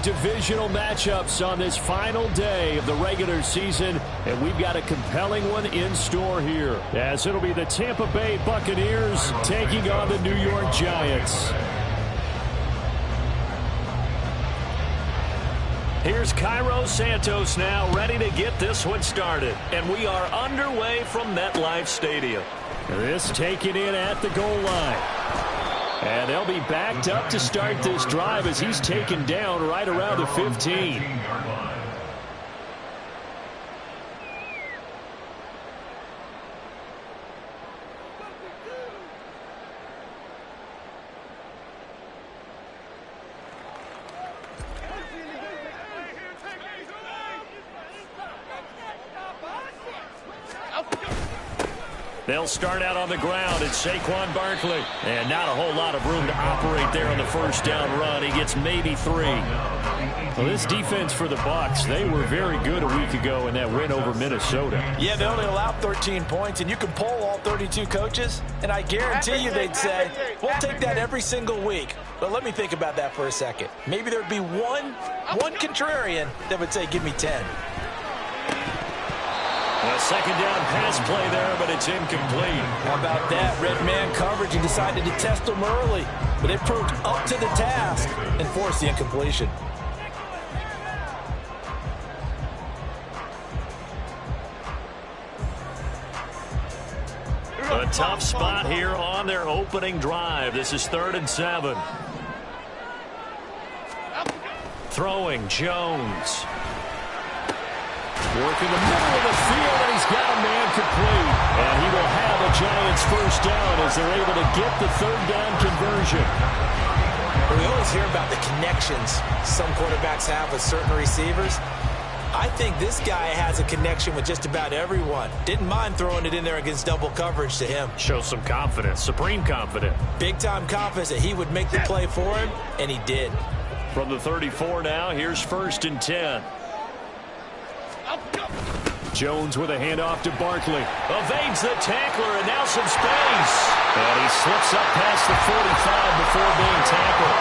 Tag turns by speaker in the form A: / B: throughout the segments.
A: Divisional matchups on this final day of the regular season, and we've got a compelling one in store here, as it'll be the Tampa Bay Buccaneers taking on the New York Giants. Here's Cairo Santos now, ready to get this one started, and we are underway from MetLife Stadium. This taken in at the goal line. And they'll be backed up to start this drive as he's taken down right around the 15. They'll start out on the ground. It's Saquon Barkley. And not a whole lot of room to operate there on the first down run. He gets maybe 3. Well, this defense for the Bucs, they were very good a week ago in that win over Minnesota.
B: Yeah, they only allowed 13 points, and you can poll all 32 coaches, and I guarantee you they'd say, we'll take that every single week. But let me think about that for a second. Maybe there'd be one contrarian that would say, give me 10.
A: A second down pass play there, but it's incomplete.
B: How about that? Red man coverage and decided to test them early. But they proved up to the task and forced the incompletion.
A: A tough spot here on their opening drive. This is 3rd and 7. Throwing Jones. Working the middle of the field, and he's got a man complete. And he will have a Giants first down as they're able to get the 3rd down conversion.
B: We always hear about the connections some quarterbacks have with certain receivers. I think this guy has a connection with just about everyone. Didn't mind throwing it in there against double coverage to him.
A: Shows some confidence, supreme confidence.
B: Big-time confidence that he would make the play for him, and he did.
A: From the 34 now, here's 1st and 10. Jones with a handoff to Barkley. Evades the tackler, and now some space. And he slips up past the 45 before being tackled.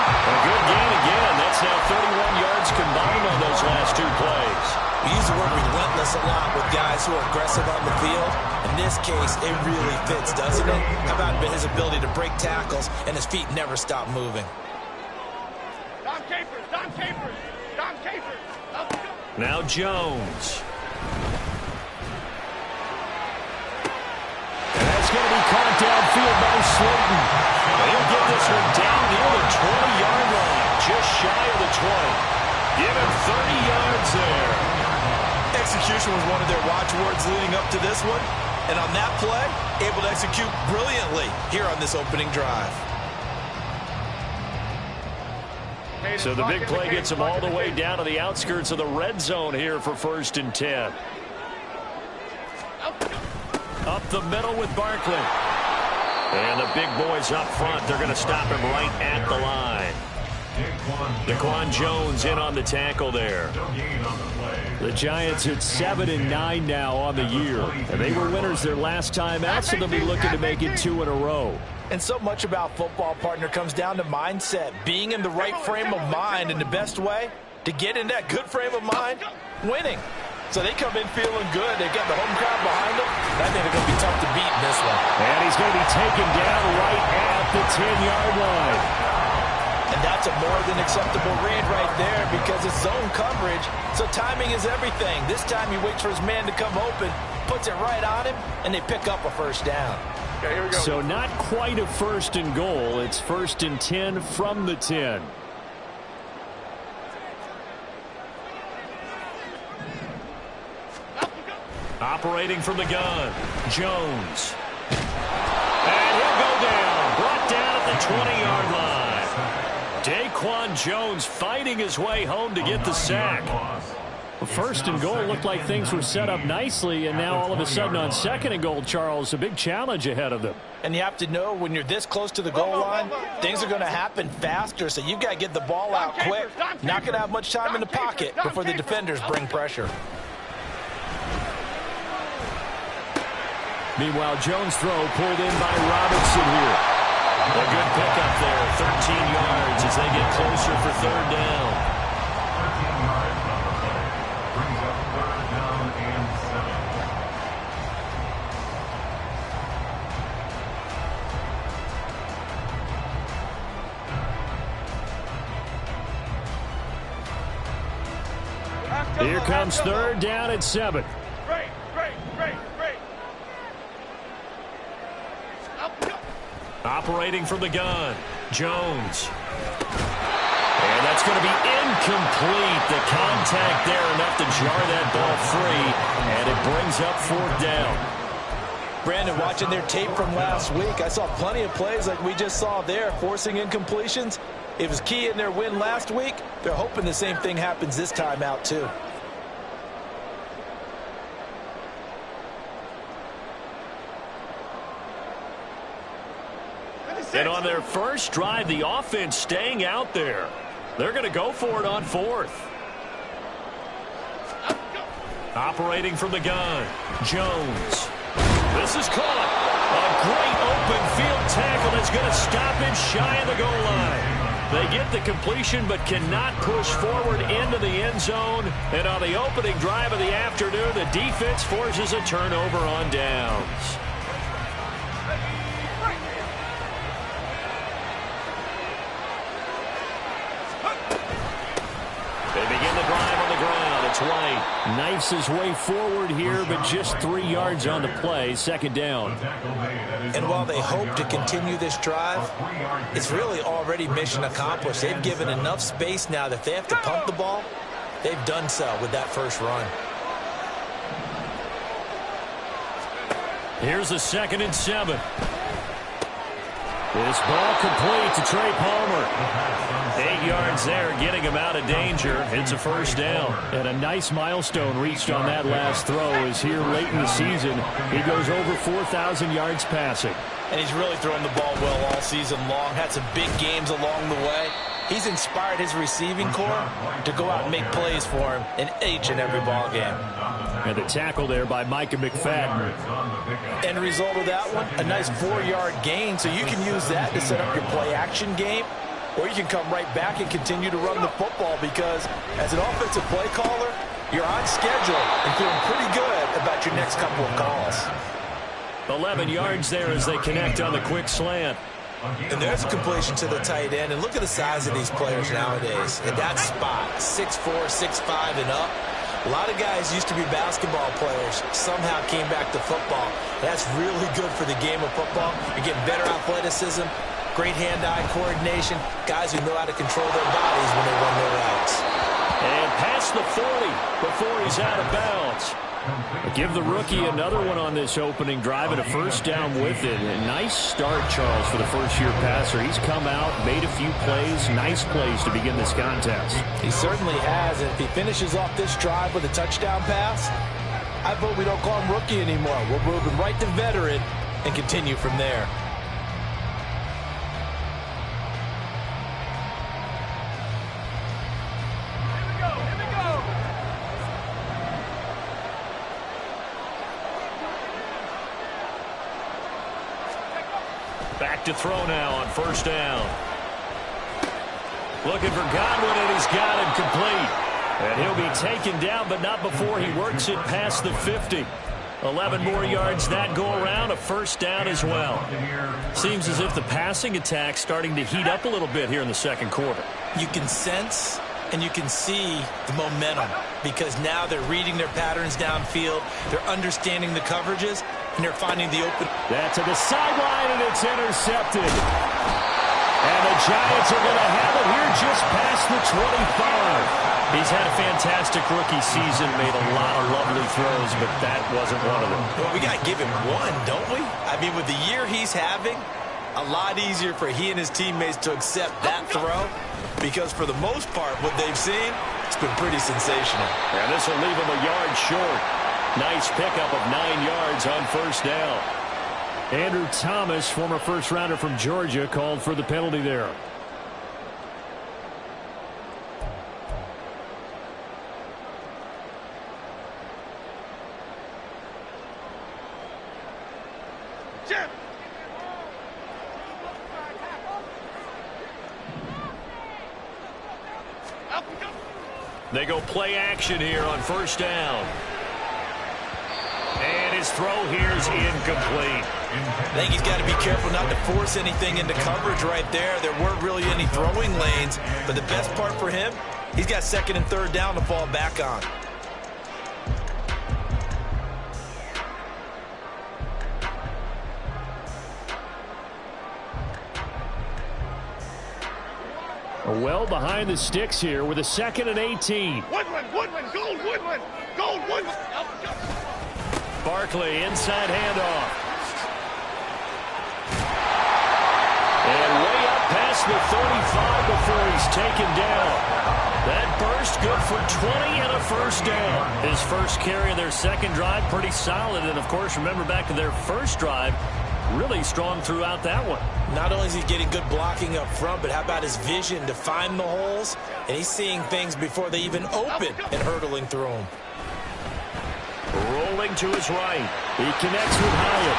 A: A good gain again. That's now 31 yards combined on those last 2 plays.
B: We use the word relentless a lot with guys who are aggressive on the field. In this case, it really fits, doesn't it? How about his ability to break tackles, and his feet never stop moving.
C: Dom Capers, Dom Capers, Dom Capers.
A: Now Jones. And that's going to be caught downfield by Slayton. He'll get this one down near the 20-yard line, just shy of the 20. Give him 30 yards there.
B: Execution was one of their watchwords leading up to this one. And on that play, able to execute brilliantly here on this opening drive.
A: So the big play gets him all the way down to the outskirts of the red zone here for 1st and 10. Up the middle with Barkley. And the big boys up front, they're going to stop him right at the line. Daquan Jones in on the tackle there. The Giants at 7-9 now on the year. And they were winners their last time out, so they'll be looking to make it 2 in a row.
B: And so much about football, partner, comes down to mindset. Being in the right frame of mind, and the best way to get in that good frame of mind, winning. So they come in feeling good. They've got the home crowd behind them. I think they're going to be tough to beat in this one.
A: And he's going to be taken down right at the 10-yard line.
B: And that's a more than acceptable read right there because it's zone coverage, so timing is everything. This time he waits for his man to come open, puts it right on him, and they pick up a first down.
C: Okay, here we go.
A: So not quite a 1st and goal. It's 1st and 10 from the 10. Operating from the gun, Jones. And he'll go down, brought down at the 20-yard line. Daquan Jones fighting his way home to get the sack. 1st and goal looked like things were set up nicely, and now all of a sudden on 2nd and goal, Charles, a big challenge ahead of them.
B: And you have to know when you're this close to the goal line, things are going to happen faster, so you've got to get the ball out quick. Not going to have much time in the pocket before the defenders bring pressure.
A: Meanwhile, Jones' throw pulled in by Robinson here. A good pickup there, 13 yards as they get closer for 3rd down. Here comes third down and 7.
C: Great.
A: Operating from the gun, Jones. And that's going to be incomplete. The contact there enough to jar that ball free, and it brings up fourth down.
B: Brandon, watching their tape from last week, I saw plenty of plays like we just saw there, forcing incompletions. It was key in their win last week. They're hoping the same thing happens this time out, too.
A: And on their first drive, the offense staying out there. They're going to go for it on fourth. Operating from the gun, Jones. This is caught. A great open field tackle that's going to stop him shy of the goal line. They get the completion but cannot push forward into the end zone. And on the opening drive of the afternoon, the defense forces a turnover on downs. They begin the drive on the ground. It's White. Knifes his way forward here, but just 3 yards on the play. Second down.
B: And while they hope to continue this drive, it's really already mission accomplished. They've given enough space now that if they have to pump the ball, they've done so with that first run.
A: Here's a 2nd and 7. This ball complete to Trey Palmer. 8 yards there, getting him out of danger. It's a first down. And a nice milestone reached on that last throw as here late in the season, he goes over 4,000 yards passing.
B: And he's really thrown the ball well all season long. Had some big games along the way. He's inspired his receiving corps to go out and make plays for him in each and every ball game.
A: And the tackle there by Micah McFadden.
B: End result of that one, a nice 4-yard gain. So you can use that to set up your play-action game, or you can come right back and continue to run the football because as an offensive play caller, you're on schedule and feeling pretty good about your next couple of calls.
A: 11 yards there as they connect on the quick slant.
B: And there's a completion to the tight end. And look at the size of these players nowadays. In that spot, 6'4", 6'5", and up. A lot of guys used to be basketball players, somehow came back to football. That's really good for the game of football. You're getting better athleticism, great hand-eye coordination, guys who know how to control their bodies when they run their routes.
A: And past the 40 before he's out of bounds. Give the rookie another one on this opening drive and a first down with it. A nice start, Charles, for the first-year passer. He's come out, made a few plays, nice plays to begin this contest.
B: He certainly has, and if he finishes off this drive with a touchdown pass, I vote we don't call him rookie anymore. We'll move him right to veteran and continue from there.
A: Back to throw now on first down. Looking for Godwin, and he's got him complete. And he'll be taken down, but not before he works it past the 50. 11 more yards that go around, a first down as well. Seems as if the passing attack's starting to heat up a little bit here in the second quarter.
B: You can sense and you can see the momentum because now they're reading their patterns downfield, they're understanding the coverages, and they're finding the open.
A: That's to the sideline, and it's intercepted. And the Giants are going to have it here just past the 25. He's had a fantastic rookie season, made a lot of lovely throws, but that wasn't one of them.
B: Well, we got to give him one, don't we? I mean, with the year he's having, a lot easier for he and his teammates to accept that throw because for the most part, what they've seen, it's been pretty sensational.
A: And this will leave him a yard short. Nice pickup of 9 yards on first down. Andrew Thomas, former first-rounder from Georgia, called for the penalty there.
C: Jim!
A: They go play action here on first down. And his throw here is incomplete.
B: I think he's got to be careful not to force anything into coverage right there. There weren't really any throwing lanes, but the best part for him, He's got second and third down to fall back on.
A: Well behind the sticks here with a 2nd and 18.
C: Woodland, gold, Woodland.
A: Barkley, inside handoff. And way up past the 35 before he's taken down. That burst good for 20 and a first down. His first carry of their second drive, pretty solid. And, of course, remember back to their first drive, really strong throughout that one.
B: Not only is he getting good blocking up front, but how about his vision to find the holes? And he's seeing things before they even open and hurtling through them.
A: Rolling to his right. He connects with Hyatt.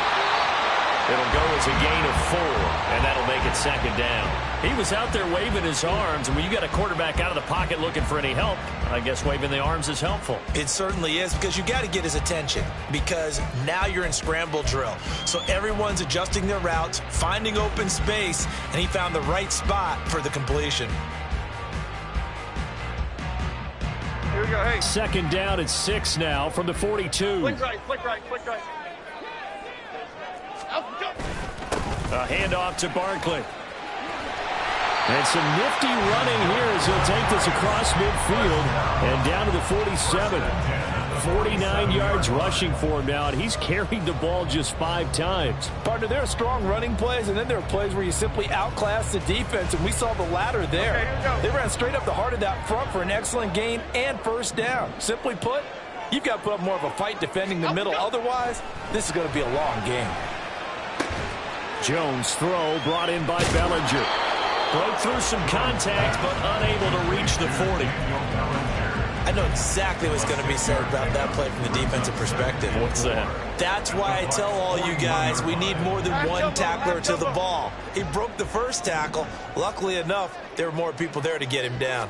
A: It'll go as a gain of 4, and that'll make it second down. He was out there waving his arms, and when you got a quarterback out of the pocket looking for any help, I guess waving the arms is helpful.
B: It certainly is, because you got to get his attention, because now you're in scramble drill. So everyone's adjusting their routes, finding open space, and he found the right spot for the completion.
C: Here we go, hey.
A: Second down at 6 now from the 42.
C: Flick right.
A: A handoff to Barkley. And some nifty running here as he'll take this across midfield and down to the 47. 49 yards rushing for him now, and he's carried the ball just 5 times.
B: Partner, there are strong running plays, and then there are plays where you simply outclass the defense, and we saw the latter there.
C: Okay, here we go.
B: They ran straight up the heart of that front for an excellent gain and first down. Simply put, you've got to put up more of a fight defending the middle. Otherwise, this is going to be a long game.
A: Jones' throw brought in by Bellinger. Broke through some contact, but unable to reach the 40.
B: I know exactly what's going to be said about that play from the defensive perspective.
A: What's that?
B: That's why I tell all you guys we need more than one tackler to the ball. He broke the first tackle. Luckily enough, there were more people there to get him down.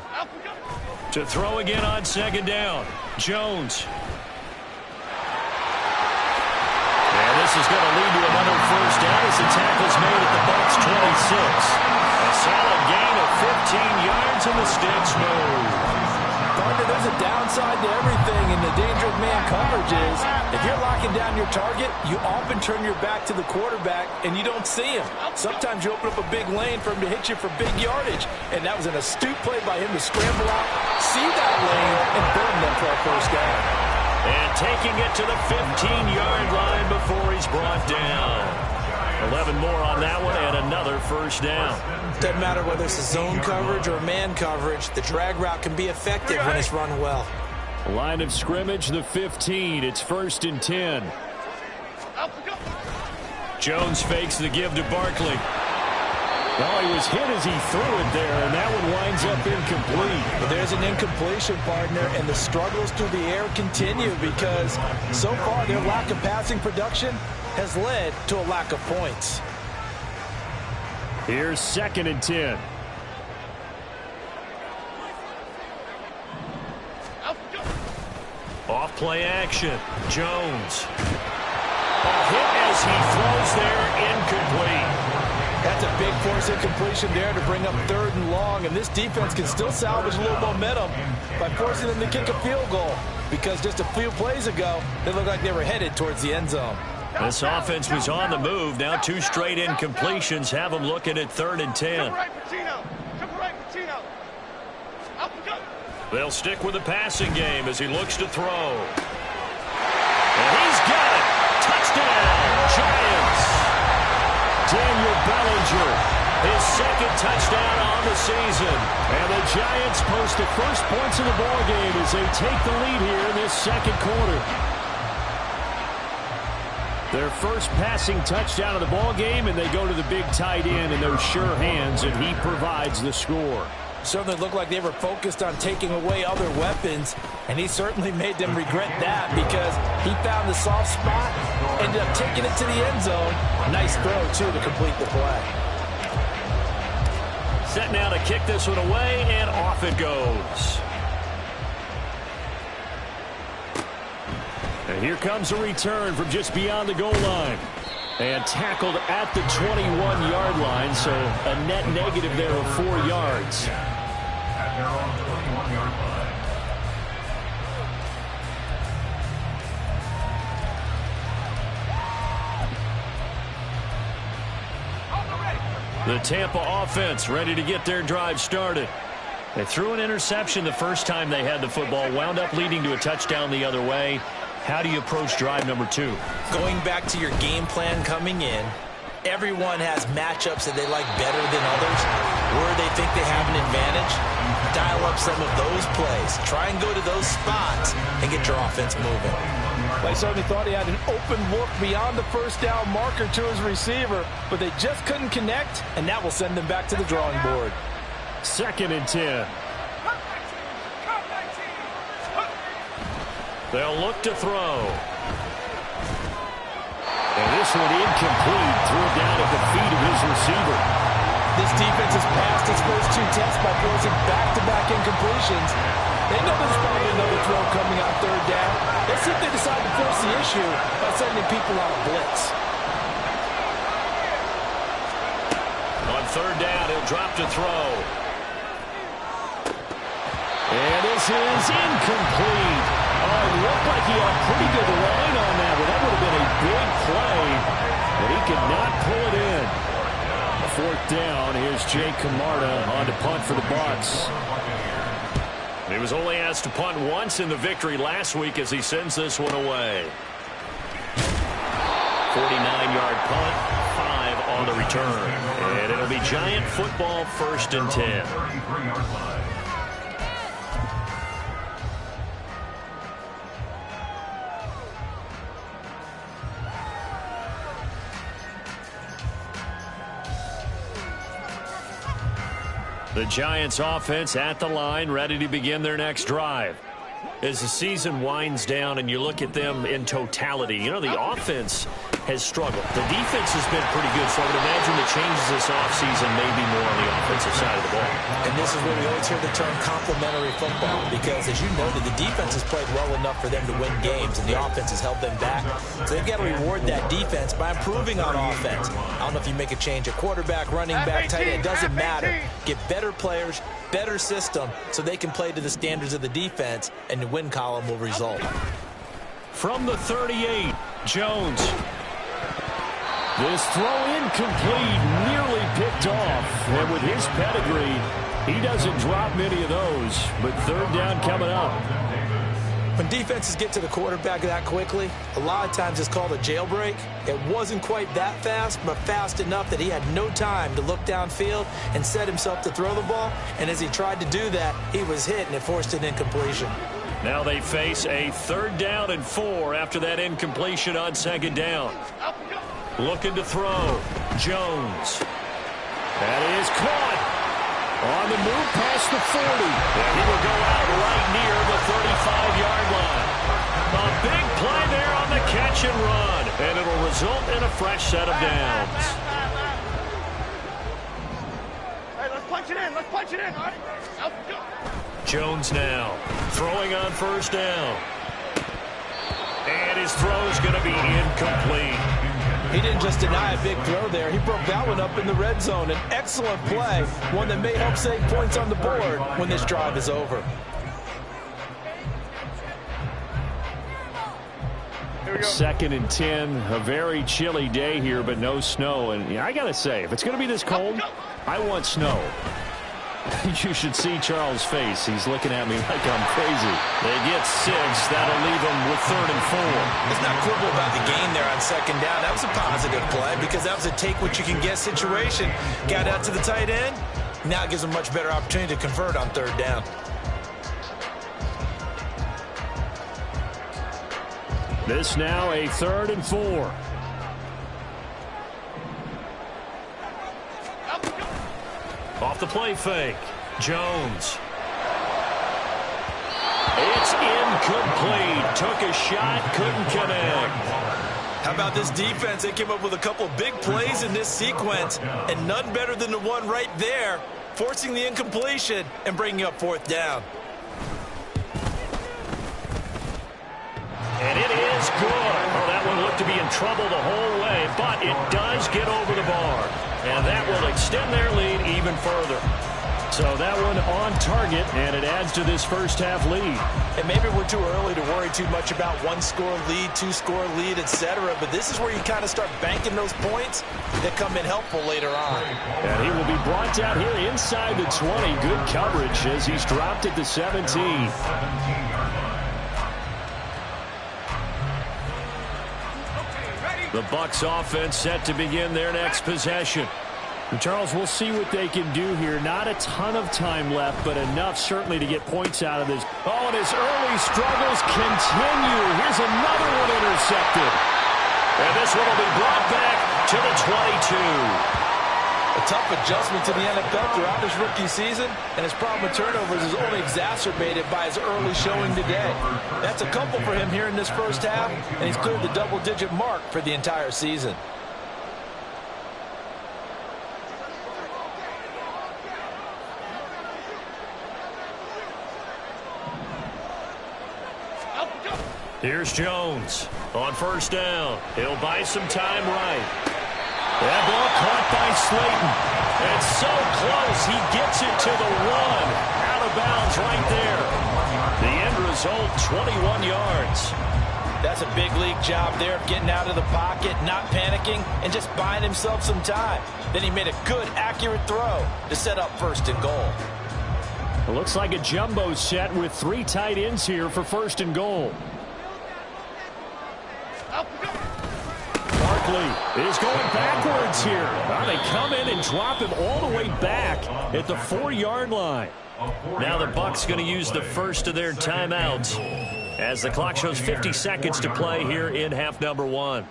A: To throw again on second down. Jones. And this is going to lead to another first down as the tackle's made at the Bucs 26. A solid gain of 15 yards and the sticks move.
B: Partner, there's a downside to everything, and the danger of man coverage is if you're locking down your target, you often turn your back to the quarterback and you don't see him. Sometimes you open up a big lane for him to hit you for big yardage, and that was an astute play by him to scramble out, see that lane, and burn them for a first down.
A: And taking it to the 15-yard line before he's brought down. 11 more on that one and another first down.
B: Doesn't matter whether it's a zone coverage or man coverage, the drag route can be effective when it's run well.
A: Line of scrimmage, the 15. It's 1st and 10. Jones fakes the give to Barkley. Well, he was hit as he threw it there, and that one winds up incomplete.
B: But there's an incompletion, partner, and the struggles through the air continue because so far their lack of passing production has led to a lack of points.
A: Here's 2nd and 10. Off play action. Jones. A hit as he throws there, incomplete.
B: That's a big force incompletion there to bring up 3rd and long, and this defense can still salvage a little momentum by forcing them to kick a field goal because just a few plays ago, they looked like they were headed towards the end zone.
A: This offense was on the move. Now 2 straight incompletions have them looking at 3rd and 10. They'll stick with the passing game as he looks to throw. And he's got it. Touchdown, Giants. Daniel Bellinger, his 2nd touchdown on the season. And the Giants post the first points of the ball game as they take the lead here in this 2nd quarter. Their first passing touchdown of the ball game, and they go to the big tight end in those sure hands, and he provides the score.
B: Certainly looked like they were focused on taking away other weapons, and he certainly made them regret that because he found the soft spot, ended up taking it to the end zone. Nice throw, too, to complete the play.
A: Set now to kick this one away, and off it goes. And here comes a return from just beyond the goal line. And tackled at the 21-yard line, so a net negative there of 4 yards. The Tampa offense ready to get their drive started. They threw an interception the first time they had the football, wound up leading to a touchdown the other way. How do you approach drive number 2?
B: Going back to your game plan coming in, everyone has matchups that they like better than others. Where they think they have an advantage, dial up some of those plays. Try and go to those spots and get your offense moving.
D: They certainly thought he had an open look beyond the first down marker to his receiver, but they just couldn't connect, and that will send them back to the drawing board.
A: 2nd and 10. They'll look to throw. And this one incomplete. Threw it down at the feet of his receiver.
D: This defense has passed its first 2 tests by forcing back-to-back incompletions. They know there's probably another throw coming on 3rd down. Let's see if they decide to force the issue by sending people on a blitz.
A: On 3rd down, he'll drop to throw. And this is incomplete. Oh, it looked like he had a pretty good line on that one. That would have been a big play, but he could not pull it in. 4th down, here's Jake Camarda on to punt for the Bucs. He was only asked to punt once in the victory last week as he sends this one away. 49-yard punt, 5 on the return. And it'll be Giant football, 1st and 10. The Giants offense at the line, ready to begin their next drive. As the season winds down and you look at them in totality, you know, the offense has struggled. The defense has been pretty good, so I would imagine the changes this offseason may be more on the offensive side of the ball.
B: And this is where we always hear the term complementary football, because as you noted, the defense has played well enough for them to win games, and the offense has held them back. So they've got to reward that defense by improving on offense. I don't know if you make a change at quarterback, running back, tight end, it doesn't matter. Get better players, better system, so they can play to the standards of the defense, and the win column will result.
A: From the 38, Jones. This throw incomplete, nearly picked off. And with his pedigree, he doesn't drop many of those. But 3rd down coming up.
B: When defenses get to the quarterback that quickly, a lot of times it's called a jailbreak. It wasn't quite that fast, but fast enough that he had no time to look downfield and set himself to throw the ball. And as he tried to do that, he was hit, and it forced an incompletion.
A: Now they face a 3rd down and 4 after that incompletion on 2nd down. Looking to throw. Jones. That is caught. On the move past the 40. And he will go out right near the 35-yard line. A big play there on the catch and run. And it'll result in a fresh set of downs.
C: Hey, let's punch it in. Let's punch it in. All right. Let's go.
A: Jones now throwing on 1st down. And his throw's going to be incomplete.
D: He didn't just deny a big throw there. He broke that one up in the red zone. An excellent play, one that may help save points on the board when this drive is over.
C: Here we go.
A: 2nd and 10, a very chilly day here, but no snow. And I got to say, if it's going to be this cold, I want snow. You should see Charles' face. He's looking at me like I'm crazy. They get 6. That'll leave them with 3rd and 4.
B: Let's not quibble about the gain there on 2nd down. That was a positive play because that was a take-what-you-can-get situation. Got out to the tight end. Now it gives them a much better opportunity to convert on 3rd down.
A: This now a 3rd and 4. Off the play fake. Jones. It's incomplete. Took a shot, couldn't connect.
B: How about this defense? They came up with a couple of big plays in this sequence, and none better than the one right there, forcing the incompletion and bringing up 4th down.
A: And it is good. Oh, that one looked to be in trouble the whole way, but it does get over the bar. And that will extend their lead even further. So that one on target, and it adds to this first-half lead.
B: And maybe we're too early to worry too much about one-score lead, two-score lead, etc. But this is where you kind of start banking those points that come in helpful later on.
A: And he will be brought down here inside the 20. Good coverage as he's dropped at the 17. The Bucs offense set to begin their next possession. And Charles, we'll see what they can do here. Not a ton of time left, but enough certainly to get points out of this. Oh, and his early struggles continue. Here's another one intercepted. And this one will be brought back to the 22.
B: A tough adjustment to the NFL throughout his rookie season, and his problem with turnovers is only exacerbated by his early showing today. That's a couple for him here in this first half, and he's cleared the double-digit mark for the entire season.
A: Here's Jones on first down. He'll buy some time right. That ball caught by Slayton. And so close, he gets it to the 1. Out of bounds right there. The end result, 21 yards.
B: That's a big league job there of getting out of the pocket, not panicking, and just buying himself some time. Then he made a good, accurate throw to set up first and goal.
A: It looks like a jumbo set with 3 tight ends here for first and goal. Barkley is going backwards here. Now they come in and drop him all the way back at the 4-yard line. Now the Bucs going to use the first of their timeouts as the clock shows 50 seconds to play here in half number 1.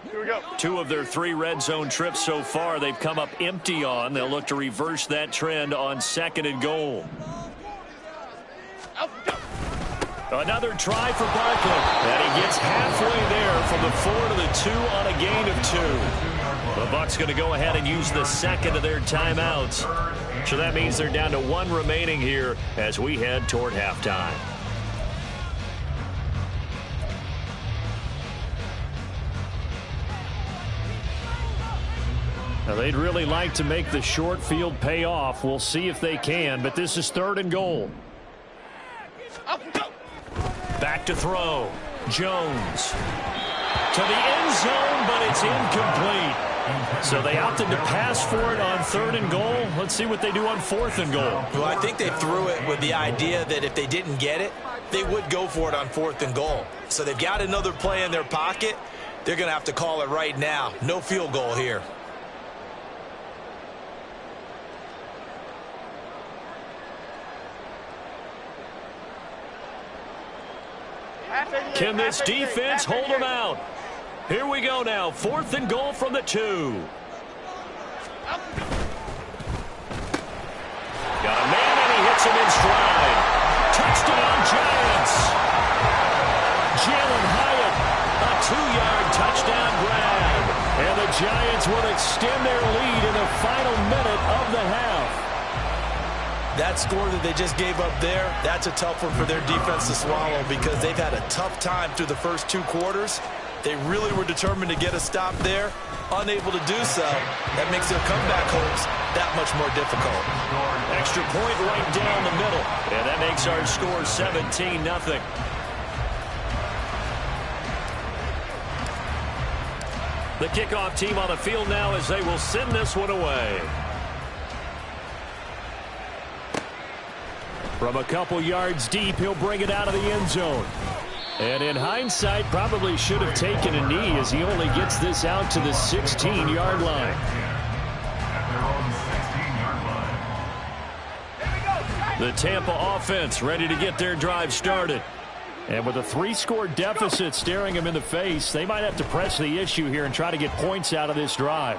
C: Here we go.
A: 2 of their 3 red zone trips so far they've come up empty on. They'll look to reverse that trend on second and goal. Another try for Barkley. And he gets halfway there from the 4 to the 2 on a gain of 2. The Bucs going to go ahead and use the second of their timeouts. So that means they're down to 1 remaining here as we head toward halftime. Now, they'd really like to make the short field pay off. We'll see if they can, but this is third and goal. Back to throw. Jones. To the end zone, but it's incomplete. So they opted to pass for it on third and goal. Let's see what they do on fourth and goal.
B: Well, I think they threw it with the idea that if they didn't get it, they would go for it on fourth and goal. So they've got another play in their pocket. They're going to have to call it right now. No field goal here.
A: Can this defense hold them out? Here we go now. Fourth and goal from the 2. Got a man, and he hits him in stride. Touchdown, Giants. Jalen Hyatt, a 2-yard touchdown grab. And the Giants will extend their lead in the final minute of the half.
B: That score that they just gave up there, that's a tough one for their defense to swallow because they've had a tough time through the first 2 quarters. They really were determined to get a stop there, unable to do so. That makes their comeback hopes that much more difficult.
A: Extra point right down the middle, and that makes our score 17-0. The kickoff team on the field now as they will send this one away. From a couple yards deep, he'll bring it out of the end zone. And in hindsight, probably should have taken a knee as he only gets this out to the 16-yard line. The Tampa offense ready to get their drive started. And with a 3-score deficit staring them in the face, they might have to press the issue here and try to get points out of this drive.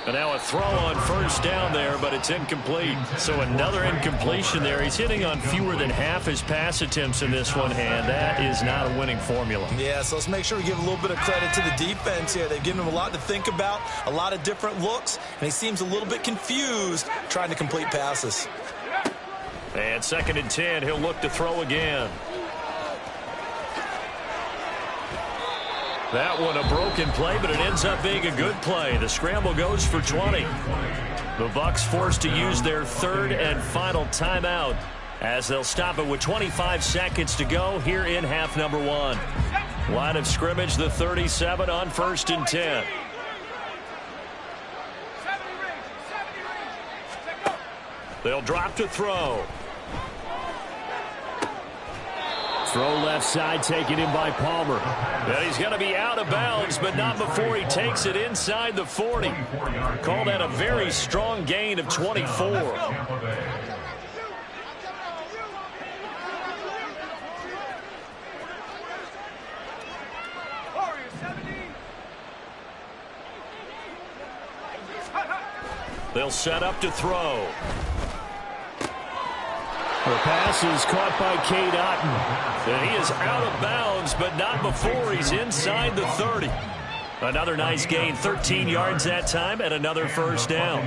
A: And now a throw on first down there, but it's incomplete. So another incompletion there. He's hitting on fewer than half his pass attempts in this one, and that is not a winning formula.
B: Yeah, so let's make sure we give a little bit of credit to the defense here. They've given him a lot to think about, a lot of different looks, and he seems a little bit confused trying to complete passes.
A: And second and 10, he'll look to throw again. That one a broken play, but it ends up being a good play. The scramble goes for 20. The Bucs forced to use their third and final timeout as they'll stop it with 25 seconds to go here in half number one. Line of scrimmage, the 37 on 1st and 10. They'll drop to throw. Throw left side, taken in by Palmer. And he's going to be out of bounds, but not before he takes it inside the 40. Call that a very strong gain of 24. They'll set up to throw. The pass is caught by Cade Otton. And he is out of bounds, but not before he's inside the 30. Another nice gain, 13 yards that time, and another first down.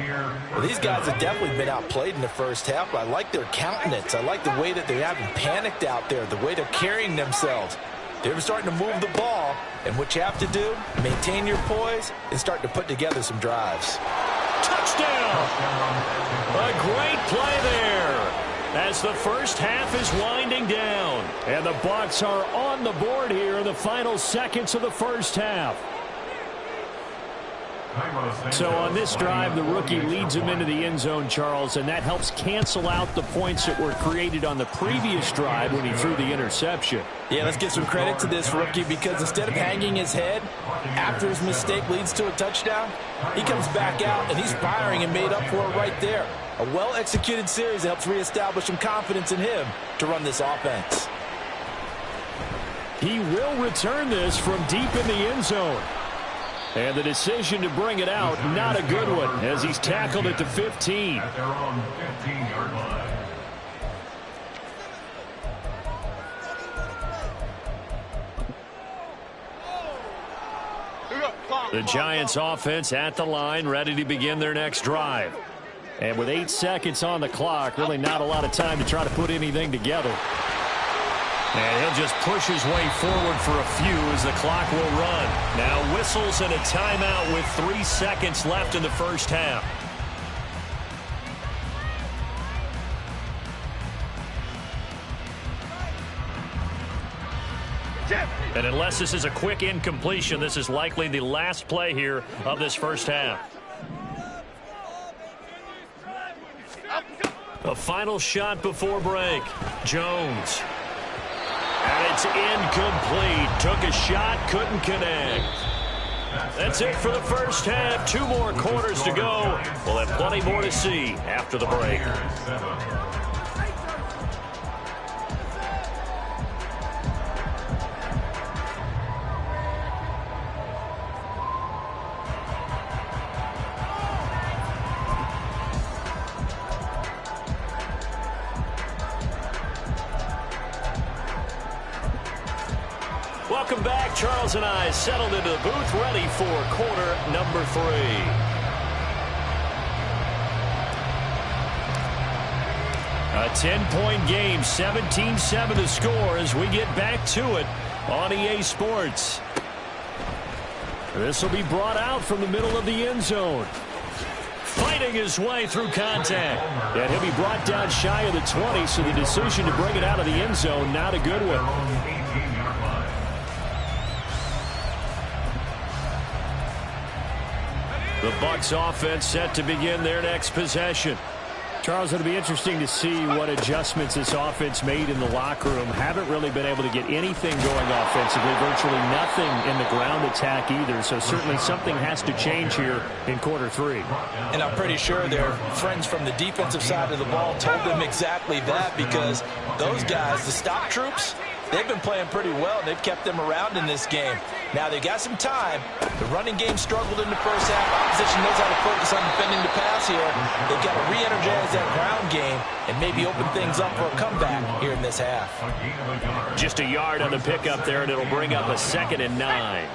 B: Well, these guys have definitely been outplayed in the first half. I like their countenance. I like the way that they haven't panicked out there, the way they're carrying themselves. They're starting to move the ball, and what you have to do, maintain your poise and start to put together some drives.
A: Touchdown! A great play there as the first half is winding down. And the Bucs are on the board here in the final seconds of the first half. So on this drive, the rookie leads him into the end zone, Charles, and that helps cancel out the points that were created on the previous drive when he threw the interception.
B: Yeah, let's give some credit to this rookie because instead of hanging his head after his mistake leads to a touchdown, he comes back out and he's firing and made up for it right there. A well-executed series that helps reestablish some confidence in him to run this offense.
A: He will return this from deep in the end zone. And the decision to bring it out, not a good one, as he's tackled at the 15.
E: At their own 15-yard line.
A: The Giants offense at the line, ready to begin their next drive. And with 8 seconds on the clock, really not a lot of time to try to put anything together. And he'll just push his way forward for a few as the clock will run. Now whistles and a timeout with 3 seconds left in the first half. And unless this is a quick incompletion, this is likely the last play here of this first half. A final shot before break. Jones. And it's incomplete. Took a shot, couldn't connect. That's it for the first half. 2 more quarters to go. We'll have plenty more to see after the break. Welcome back. Charles and I settled into the booth, ready for quarter number 3. A 10-point game, 17-7 to score as we get back to it on EA Sports. This will be brought out from the middle of the end zone. Fighting his way through contact. And he'll be brought down shy of the 20, so the decision to bring it out of the end zone, not a good one. The Bucs offense set to begin their next possession. Charles, it'll be interesting to see what adjustments this offense made in the locker room. Haven't really been able to get anything going offensively. Virtually nothing in the ground attack either. So certainly something has to change here in quarter 3.
B: And I'm pretty sure their friends from the defensive side of the ball told them exactly that, because those guys, the stop troops, they've been playing pretty well. They've kept them around in this game. Now they got some time. The running game struggled in the first half. Opposition knows how to focus on defending the pass here. They've got to re-energize that ground game and maybe open things up for a comeback here in this half.
A: Just a yard on the pickup there, and it'll bring up a 2nd and 9.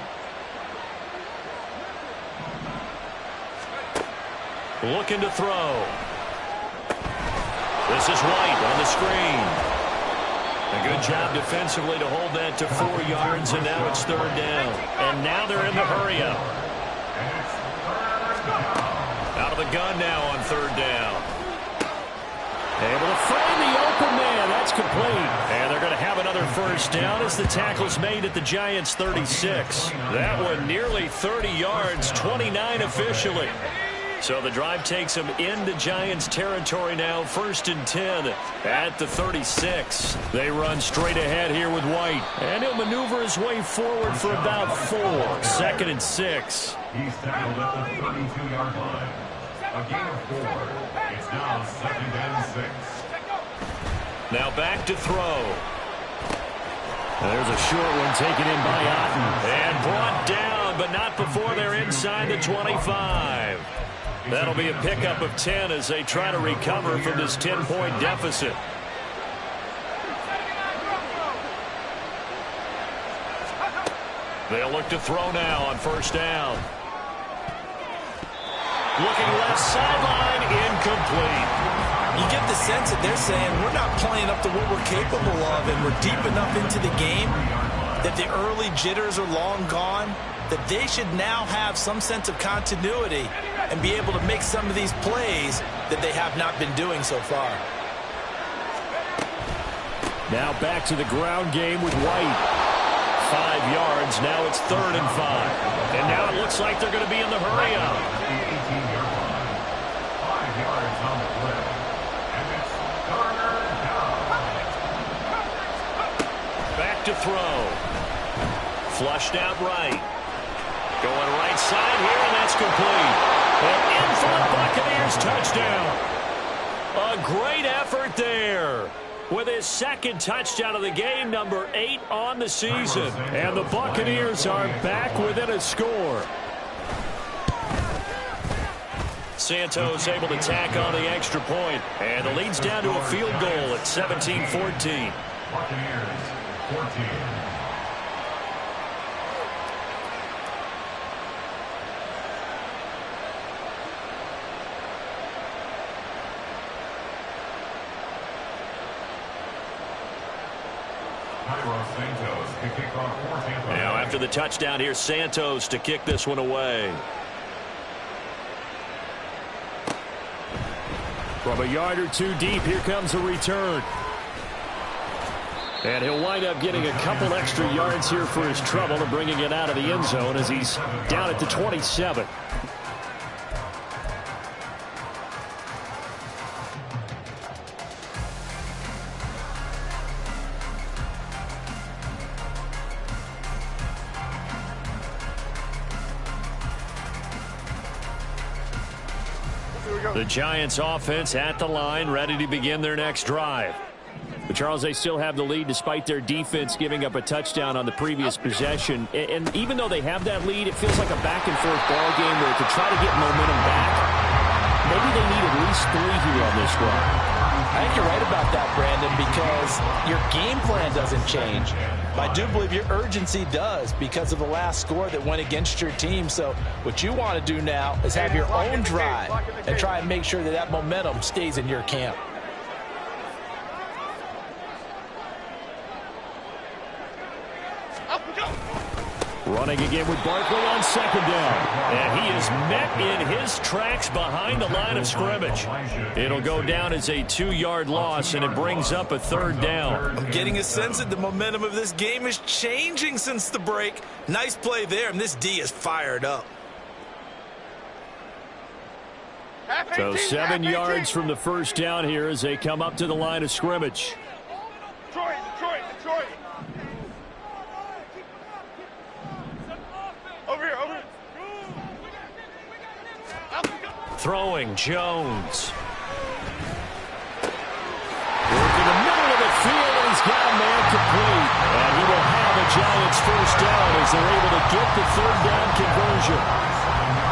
A: Looking to throw. This is White on the screen. A good job defensively to hold that to 4 yards, and now it's 3rd down. And now they're in the hurry-up. Out of the gun now on 3rd down. Able to find the open man. That's complete. And they're going to have another 1st down as the tackle's made at the Giants' 36. That one nearly 30 yards, 29 officially. So the drive takes them into Giants territory now, 1st and 10 at the 36. They run straight ahead here with White. And he'll maneuver his way forward for about 4. 2nd and 6.
E: He's tackled at the 32-yard line. A gain of 4. It's now 2nd and 6.
A: Now back to throw. There's a short one taken in by Otten. And brought down, but not before they're inside the 25. That'll be a pickup of 10 as they try to recover from this 10-point deficit. They'll look to throw now on 1st down. Looking left sideline, incomplete.
D: You get the sense that they're saying we're not playing up to what we're capable of, and we're deep enough into the game that the early jitters are long gone, that they should now have some sense of continuity and be able to make some of these plays that they have not been doing so far.
A: Now back to the ground game with White. 5 yards. Now it's 3rd and 5. And now it looks like they're going to be in the hurry-up.
E: 18-yard line. 5 yards on the play. And it's 3rd down.
A: Back to throw. Flushed out right. Going right side here, and that's complete. And in for the Buccaneers touchdown. A great effort there. With his 2nd touchdown of the game, number 8 on the season. And the Buccaneers are back within a score. Santos able to tack on the extra point. And the lead's down to a field goal at 17-14.
E: Buccaneers, 14.
A: Now after the touchdown, here's Santos to kick this one away. From a yard or 2 deep, here comes a return. And he'll wind up getting a couple extra yards here for his trouble and bringing it out of the end zone as he's down at the 27. The Giants offense at the line, ready to begin their next drive. But Charles, they still have the lead despite their defense giving up a touchdown on the previous possession. And even though they have that lead, it feels like a back-and-forth ball game where to try to get momentum back, maybe they need at least 3 here on this drive.
D: I think you're right about that, Brandon, because your game plan doesn't change. I do believe your urgency does because of the last score that went against your team. So what you want to do now is have your own drive and try and make sure that that momentum stays in your camp.
A: Running again with Barkley on 2nd down. And he is met in his tracks behind the line of scrimmage. It'll go down as a 2-yard loss, and it brings up a 3rd down.
D: I'm getting a sense that the momentum of this game is changing since the break. Nice play there, and this D is fired up.
A: So 7 yards from the 1st down here as they come up to the line of scrimmage.
C: Detroit. Over here.
A: Throwing, Jones. Working the middle of the field, and he's got a man complete. And he will have a Giants 1st down as they're able to get the 3rd down conversion.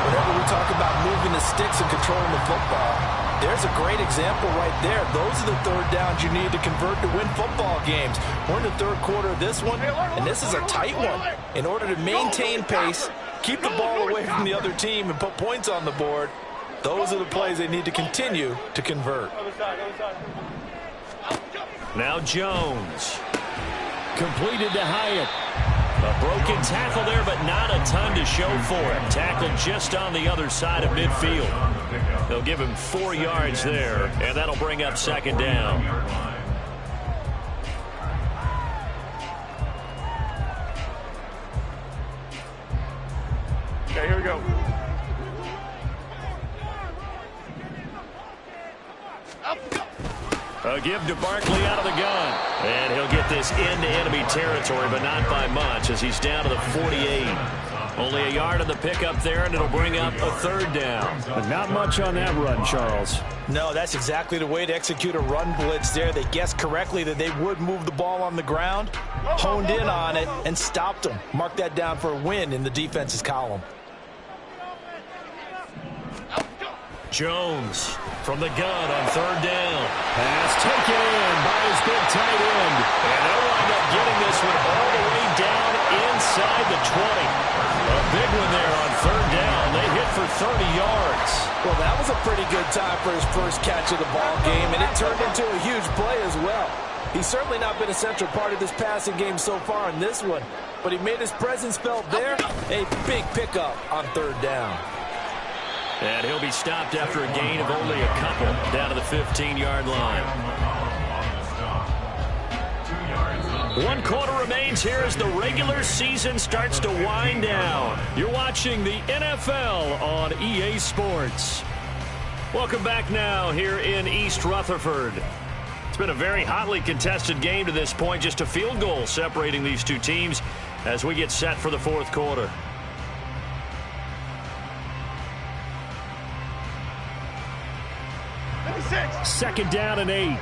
D: Whenever we talk about moving the sticks and controlling the football, there's a great example right there. Those are the 3rd downs you need to convert to win football games. We're in the 3rd quarter of this one, and this is a tight one. In order to maintain pace, keep the ball away from the other team, and put points on the board, those are the plays they need to continue to convert.
A: Now Jones. completed to Hyatt. A broken tackle there, but not a ton to show for it. Tackled just on the other side of midfield. They'll give him 4 yards there, and that'll bring up second down.
C: Okay, here we go.
A: A give to Barkley out of the gun. And he'll get this into enemy territory, but not by much as he's down to the 48. Only a yard on the pickup there, and it'll bring up a third down.
D: But not much on that run, Charles.
B: No, that's exactly the way to execute a run blitz there. They guessed correctly that they would move the ball on the ground, honed in on it, and stopped them. Mark that down for a win in the defense's column.
A: Jones from the gun on third down. Pass taken in by his big tight end. And they'll wind up getting this one all the way down inside the 20. A big one there on third down. They hit for 30 yards.
B: Well, that was a pretty good time for his first catch of the ball game, and it turned into a huge play as well. He's certainly not been a central part of this passing game so far in this one, but he made his presence felt there. A big pickup on third down.
A: And he'll be stopped after a gain of only a couple down to the 15-yard line. 1 quarter remains here as the regular season starts to wind down. You're watching the NFL on EA Sports. Welcome back now here in East Rutherford. It's been a very hotly contested game to this point. Just a field goal separating these two teams as we get set for the fourth quarter.
D: Second down and 8.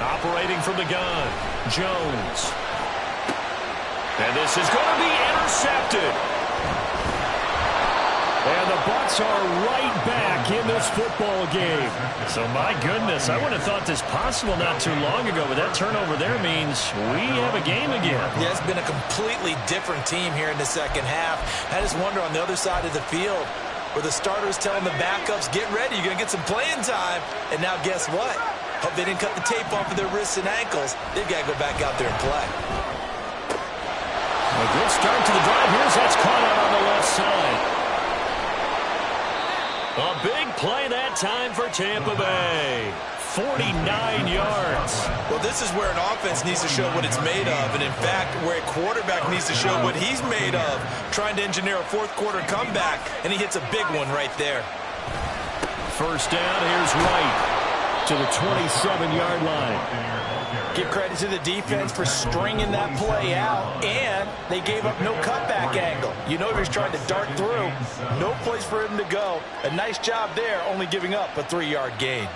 A: Operating from the gun, Jones. And this is going to be intercepted. And the Bucs are right back in this football game. So, my goodness, I wouldn't have thought this possible not too long ago, but that turnover there means we have a game again.
B: Yeah, it's been a completely different team here in the second half. I just wonder on the other side of the field where the starters telling the backups, get ready, you're going to get some playing time. And now guess what? Hope they didn't cut the tape off of their wrists and ankles. They've got to go back out there and play.
A: A good start to the drive. Here's that's caught out on the left side. A big play that time for Tampa Bay. 49 yards.
B: Well, this is where an offense needs to show what it's made of. And, in fact, where a quarterback needs to show what he's made of, trying to engineer a fourth-quarter comeback, and he hits a big one right there.
A: First down, here's White to the 27-yard line.
B: Give credit to the defense for stringing that play out, and they gave up no cutback angle. You know he was trying to dart through. No place for him to go. A nice job there, only giving up a 3-yard gain.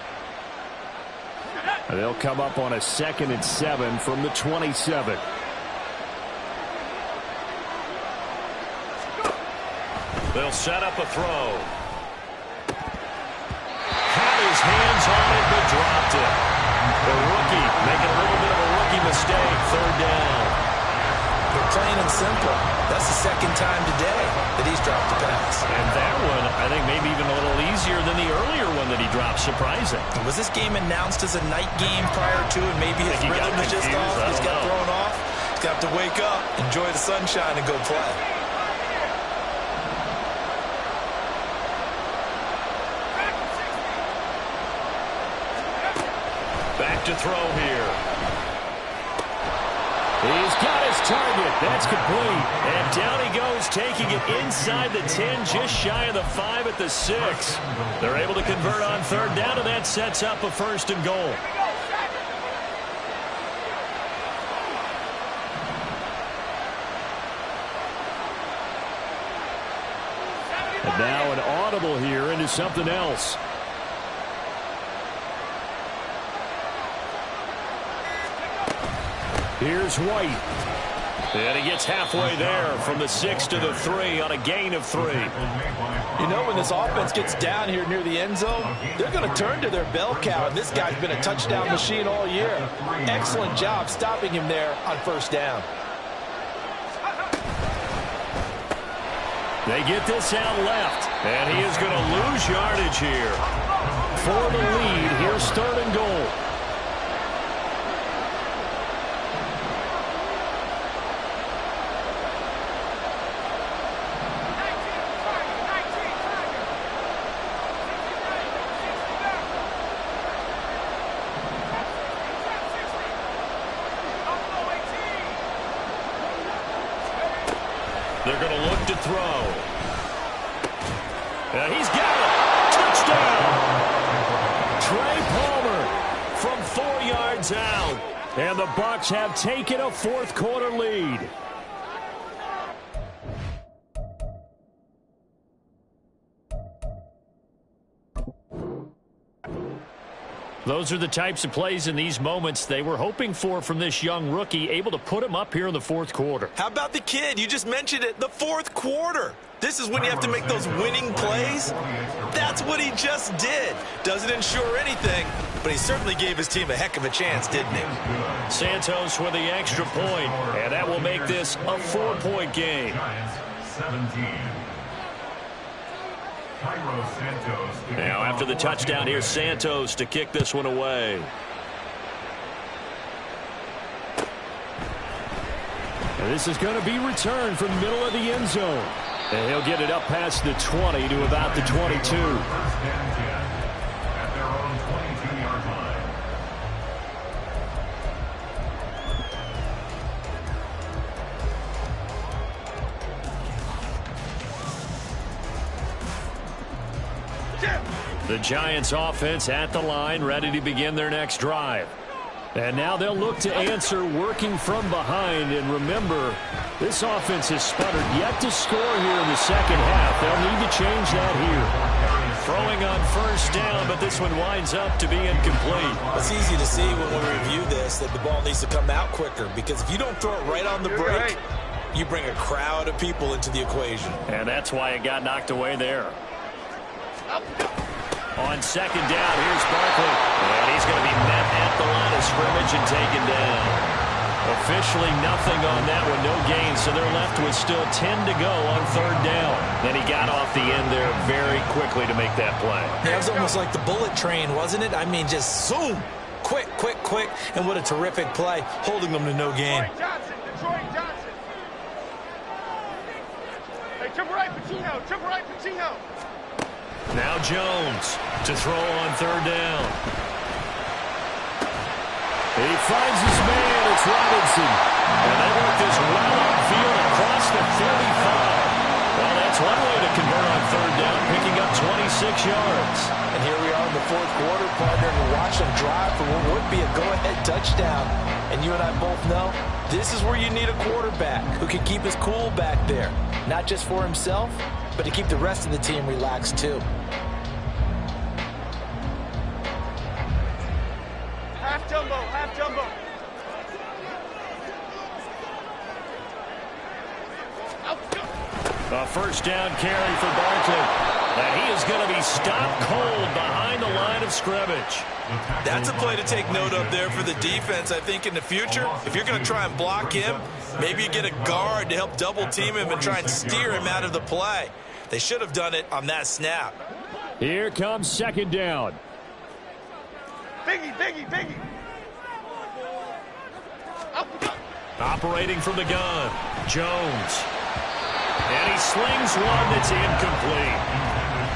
D: They'll come up on a 2nd and 7 from the 27.
A: They'll set up a throw. Had his hands on it, but dropped it. The rookie making a little bit of a rookie mistake. Third down.
B: They're plain and simple. That's the second time today that he's dropped the pass.
A: And that one, I think, maybe even a little easier than the earlier one that he dropped. Surprising.
B: Was this game announced as a night game prior to, and maybe his rhythm is just off? He's got thrown off. He's got to wake up, enjoy the sunshine, and go play.
A: Back to throw here.
D: He's got his target. That's complete.
A: And down he goes, taking it inside the 10, just shy of the 5 at the 6. They're able to convert on third down, and that sets up a first and goal.
D: And now an audible here into something else. Here's White.
A: And he gets halfway there from the 6 to the 3 on a gain of 3.
B: You know, when this offense gets down here near the end zone, they're going to turn to their bell cow. And this guy's been a touchdown machine all year. Excellent job stopping him there on first down.
A: They get this out left, and he is going to lose yardage here.
D: For the lead, here's
A: first 3rd and goal. They're going to look to throw. And he's got it. Touchdown. Trey Palmer from 4 yards out. And the Bucs have taken a 4th quarter lead. Those are the types of plays in these moments they were hoping for from this young rookie, able to put him up here in the 4th quarter.
D: How about the kid? You just mentioned it, the 4th quarter. This is when you have to make those winning plays. That's what he just did. Doesn't ensure anything, but he certainly gave his team a heck of a chance, didn't he?
A: Santos with the extra point, and that will make this a 4-point game.
E: Giants 17.
A: Now after the touchdown, here's Santos to kick this one away. And this is going to be returned from the middle of the end zone. And he'll get it up past the 20 to about the 22.
E: First and 10 at their own 22-yard line.
A: The Giants offense at the line, ready to begin their next drive. And now they'll look to answer working from behind. And remember, this offense has sputtered yet to score here in the second half. They'll need to change that here. Throwing on first down, but this one winds up to be incomplete.
D: It's easy to see when we review this that the ball needs to come out quicker, because if you don't throw it right on the break, you bring a crowd of people into the equation.
A: And that's why it got knocked away there. On second down, here's Barkley. And he's going to be met at the line of scrimmage and taken down. Officially nothing on that one, no gain, so they're left with still 10 to go on 3rd down. Then he got off the end there very quickly to make that play.
D: That was almost like the bullet train, wasn't it? I mean, just zoom. Quick, quick, quick. And what a terrific play, holding them to no gain.
C: Detroit Johnson. Hey, to right, Patino.
A: Now Jones to throw on 3rd down. He finds his man. It's Robinson. And they work this well upfield across the 35. Well, that's one way to convert on 3rd down, picking up 26 yards.
B: And here we are in the 4th quarter, partner, and watch them drive for what would be a go-ahead touchdown. And you and I both know this is where you need a quarterback who can keep his cool back there. Not just for himself, but to keep the rest of the team relaxed too.
C: Half jumbo.
A: A first down carry for Barkley. And he is going to be stopped cold behind the line of scrimmage.
D: That's a play to take note of there for the defense, I think, in the future. If you're going to try and block him, maybe you get a guard to help double team him and try and steer him out of the play. They should have done it on that snap.
A: Here comes 2nd down.
C: Biggie.
A: Operating from the gun, Jones. And he slings one that's incomplete.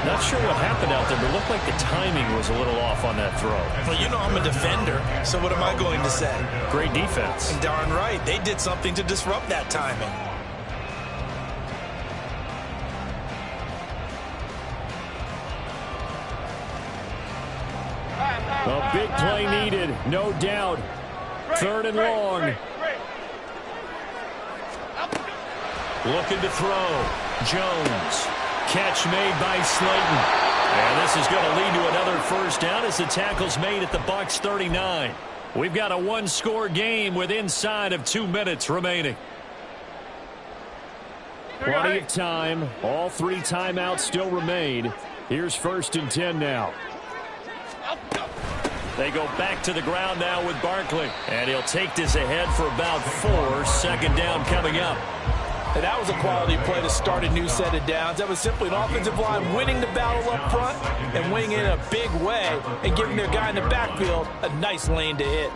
A: Not sure what happened out there, but it looked like the timing was a little off on that throw.
D: Well, you know I'm a defender, so what am I going to say?
A: Great defense.
D: And darn right, they did something to disrupt that timing.
A: A big play needed, no doubt. 3rd and long. Looking to throw. Jones. Catch made by Slayton. And this is going to lead to another first down as the tackle's made at the Bucs 39. We've got a 1-score game with inside of 2 minutes remaining. Plenty of time. All 3 timeouts still remain. Here's 1st and 10 now. They go back to the ground now with Barkley. And he'll take this ahead for about 4. 2nd down coming up.
D: And that was a quality play to start a new set of downs. That was simply an offensive line winning the battle up front and winning it in a big way and giving their guy in the backfield a nice lane to hit.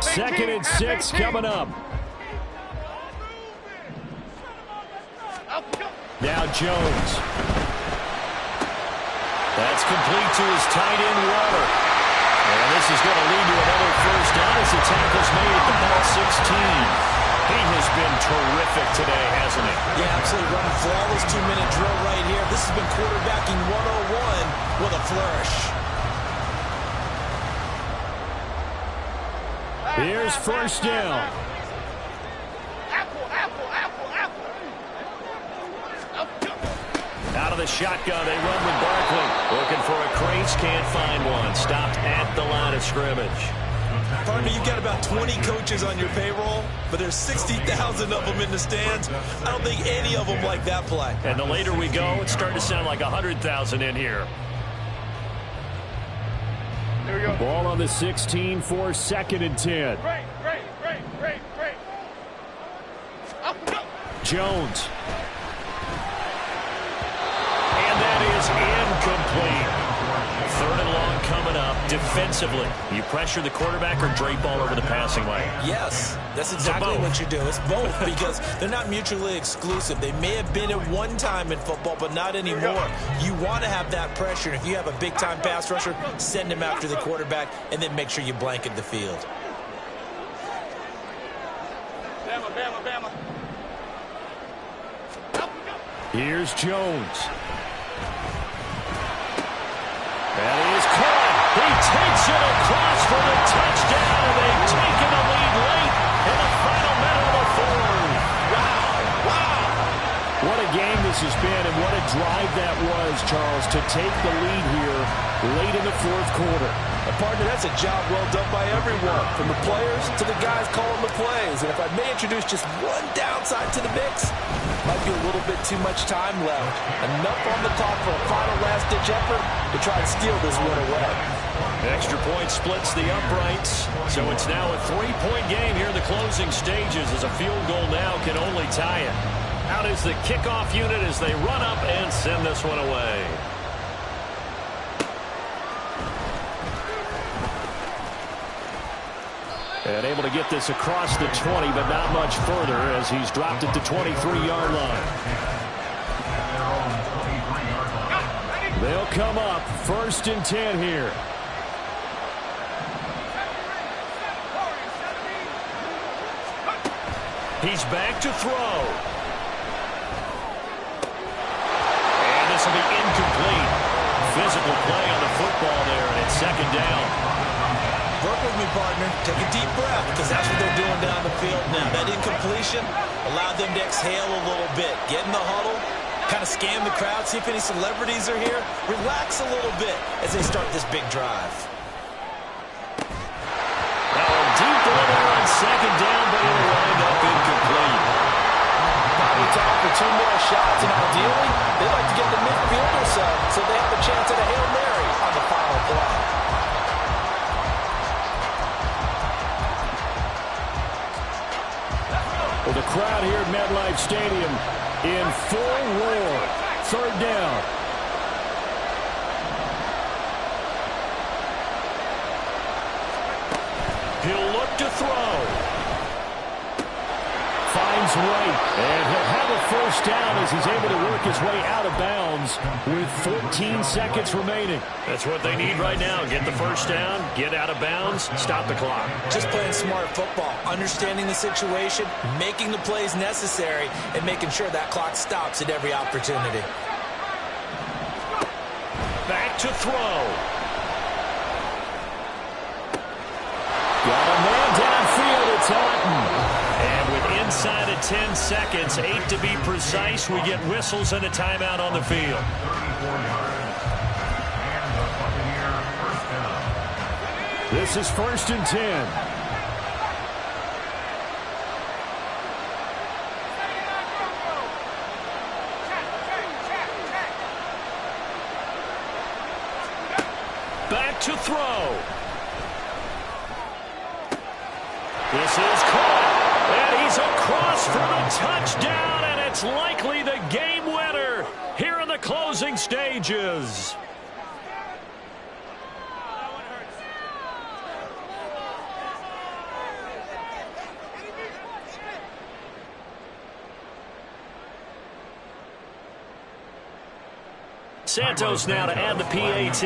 A: Second and 6 coming up. Now Jones. That's complete to his tight end, Waller. And this is going to lead to another first down as the tackle's made at the ball 16. He has been terrific today, hasn't he?
D: Yeah, absolutely. Running flawless 2-minute drill right here. This has been quarterbacking 101 with a flourish.
A: Here's first down. Out of the shotgun, they run with Barkley. Looking for a crease, can't find one. Stopped at the line of scrimmage.
D: Partner, you've got about 20 coaches on your payroll, but there's 60,000 of them in the stands. I don't think any of them like that play.
A: And the later we go, it's starting to sound like 100,000 in here.
C: There we go.
A: Ball on the 16 for 2nd and 10.
C: Break. Up, go.
A: Jones. And that is incomplete. 3rd and long coming up. Defensively, you pressure the quarterback or drape all over the passing lane?
D: Yes, that's exactly what you do. It's both because they're not mutually exclusive. They may have been at one time in football, but not anymore. You want to have that pressure. And if you have a big-time pass rusher, send him after the quarterback, and then make sure you blanket the field.
C: Bama.
A: Here's Jones. That is caught. He takes it across for the touchdown. They've taken the lead late in the final minute of the 4th. Wow. What a game this has been, and what a drive that was, Charles, to take the lead here late in the 4th quarter.
D: And partner, that's a job well done by everyone, from the players to the guys calling the plays. And if I may introduce just one downside to the mix, might be a little bit too much time left. Enough on the clock for a final last-ditch effort to try and steal this one away.
A: Extra point splits the uprights, so it's now a 3-point game here in the closing stages as a field goal now can only tie it. Out is the kickoff unit as they run up and send this one away. And able to get this across the 20, but not much further as he's dropped at the 23-yard line. They'll come up 1st and 10 here. He's back to throw. And this will be incomplete. Physical play on the football there, and it's 2nd down.
D: Work with me, partner. Take a deep breath, because that's what they're doing down the field now. That incompletion allowed them to exhale a little bit. Get in the huddle, kind of scan the crowd, see if any celebrities are here. Relax a little bit as they start this big drive.
A: Now a deep delivery on 2nd down, but it'll wind up incomplete.
D: Probably time for 2 more shots, and ideally, they'd like to get the midfield or so they have a chance at a Hail Mary on the final play.
A: Well, the crowd here at MetLife Stadium in full roar. 3rd down. He'll look to throw. Finds Wright, and he'll have a first down as he's able to work his way out of bounds with 14 seconds remaining. That's what they need right now. Get the first down, get out of bounds, stop the clock.
D: Just playing smart football, understanding the situation, making the plays necessary, and making sure that clock stops at every opportunity.
A: Back to throw. Got a man downfield. It's Orton. And with inside of 10 seconds, 8 to be precise, we get whistles and a timeout on the field. This is 1st and 10. back to throw. This is caught, and he's across for the touchdown, and it's likely the game winner here in the closing stages. Santos now to add the PAT.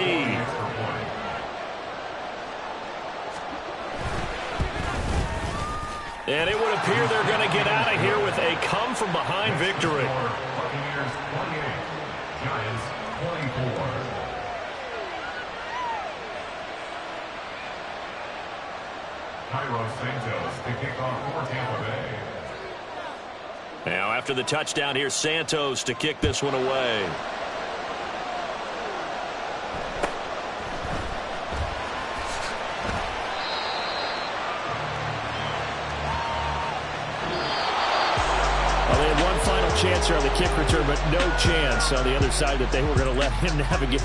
A: And it would appear they're going to get out of here with a come-from-behind victory.
E: Buccaneers 28, Giants 24. Cairo Santos to kick off for Tampa Bay.
A: Now after the touchdown, here's Santos to kick this one away. Well, they had one final chance here on the kick return, but no chance on the other side that they were going to let him navigate